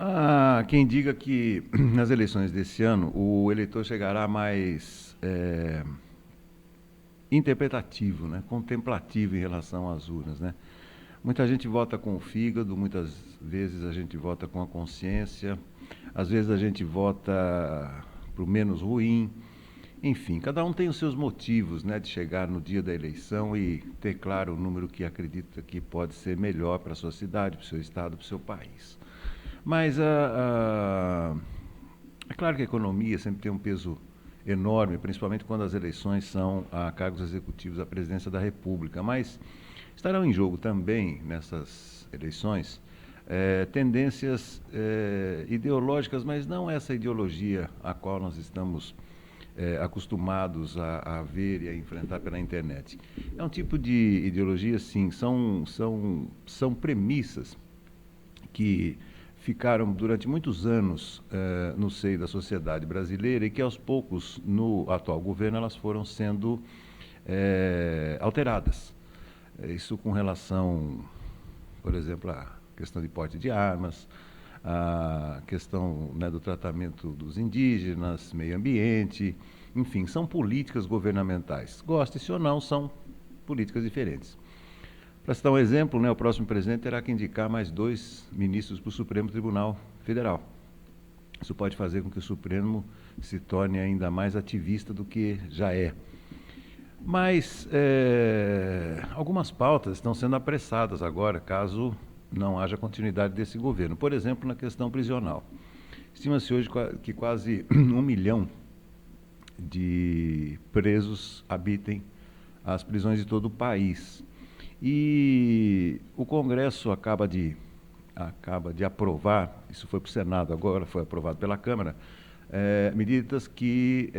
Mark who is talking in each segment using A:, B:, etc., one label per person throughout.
A: Há quem diga que nas eleições desse ano o eleitor chegará mais interpretativo, né? Contemplativo em relação às urnas, né? Muita gente vota com o fígado, muitas vezes a gente vota com a consciência, às vezes a gente vota para o menos ruim. Enfim, cada um tem os seus motivos, né, de chegar no dia da eleição e ter claro o número que acredita que pode ser melhor para a sua cidade, para o seu estado, para o seu país. Mas é claro que a economia sempre tem um peso enorme, principalmente quando as eleições são a cargos executivos da presidência da República. Mas estarão em jogo também, nessas eleições, tendências ideológicas, mas não essa ideologia a qual nós estamos acostumados a ver e a enfrentar pela internet. É um tipo de ideologia, sim, são premissas que ficaram durante muitos anos no seio da sociedade brasileira e que aos poucos, no atual governo, elas foram sendo alteradas. Isso com relação, por exemplo, à questão de porte de armas, a questão, né, do tratamento dos indígenas, meio ambiente, enfim, são políticas governamentais. Goste-se ou não, são políticas diferentes. Para citar um exemplo, né, o próximo presidente terá que indicar mais 2 ministros para o Supremo Tribunal Federal. Isso pode fazer com que o Supremo se torne ainda mais ativista do que já é. Mas algumas pautas estão sendo apressadas agora, caso não haja continuidade desse governo. Por exemplo, na questão prisional. Estima-se hoje que quase 1 milhão de presos habitem as prisões de todo o país. E o Congresso acaba de aprovar, isso foi para o Senado agora, foi aprovado pela Câmara, medidas que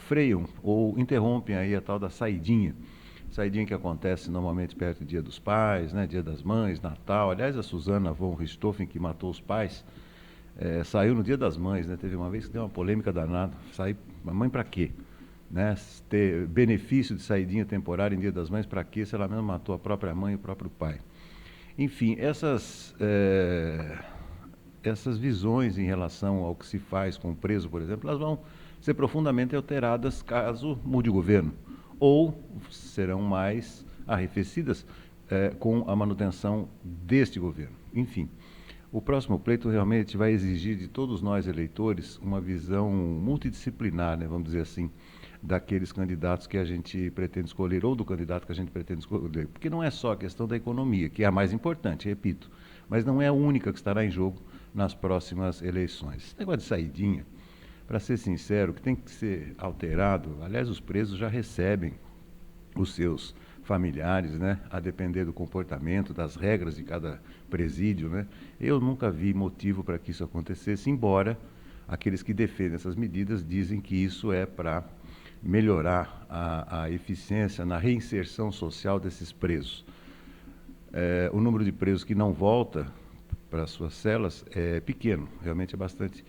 A: freiam ou interrompem aí a tal da saidinha. Saidinha que acontece normalmente perto do Dia dos Pais, né, Dia das Mães, Natal. Aliás, a Susana von Richthofen, que matou os pais, saiu no Dia das Mães, né? Teve uma vez que deu uma polêmica danada. Sair, mãe para quê? Né? Ter benefício de saidinha temporária em Dia das Mães para quê? Se ela mesma matou a própria mãe e o próprio pai. Enfim, essas visões em relação ao que se faz com o preso, por exemplo, elas vão ser profundamente alteradas caso mude o governo, ou serão mais arrefecidas com a manutenção deste governo. Enfim, o próximo pleito realmente vai exigir de todos nós eleitores uma visão multidisciplinar, né, vamos dizer assim, daqueles candidatos que a gente pretende escolher, ou do candidato que a gente pretende escolher. Porque não é só a questão da economia, que é a mais importante, repito, mas não é a única que estará em jogo nas próximas eleições. Esse negócio de saidinha, para ser sincero, que tem que ser alterado. Aliás, os presos já recebem os seus familiares, né, a depender do comportamento, das regras de cada presídio, né. Eu nunca vi motivo para que isso acontecesse, embora aqueles que defendem essas medidas dizem que isso é para melhorar a eficiência na reinserção social desses presos. O número de presos que não volta para as suas celas é pequeno, realmente é bastante,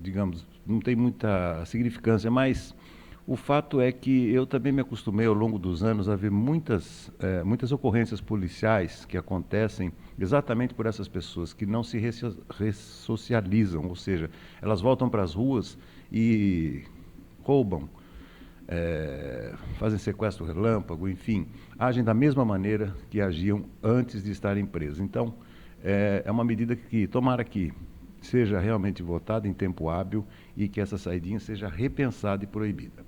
A: digamos, não tem muita significância, mas o fato é que eu também me acostumei ao longo dos anos a ver muitas ocorrências policiais que acontecem exatamente por essas pessoas que não se ressocializam, ou seja, elas voltam para as ruas e roubam, fazem sequestro relâmpago, enfim, agem da mesma maneira que agiam antes de estarem presos. Então, é uma medida que tomara que seja realmente votada em tempo hábil e que essa saidinha seja repensada e proibida.